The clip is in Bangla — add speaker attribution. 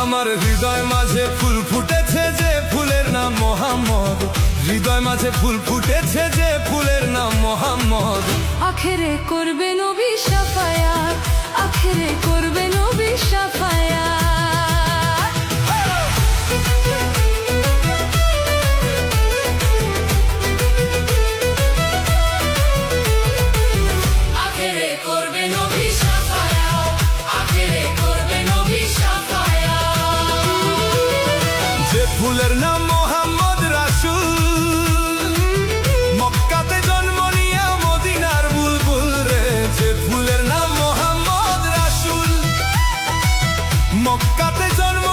Speaker 1: আমার হৃদয় মাঝে ফুল ফুটেছে যে ফুলের নাম মোহাম্মদ, হৃদয় মাঝে ফুল ফুটেছে যে ফুলের নাম মোহাম্মদ।
Speaker 2: আখেরে করবে নবী শাফায়াত, আখেরে করবে নবী শাফায়াত। আখেরে করবে নবী শাফায়াত, আখেরে করবে নবী শাফায়াত।
Speaker 1: যে ফুলের নাম মোহাম্মদ রাসূল, মক্কাতে জন্ম নিয়া মদিনার বুলবুল রে। যে ফুলের নাম মোহাম্মদ রাসূল, মক্কাতে জন্ম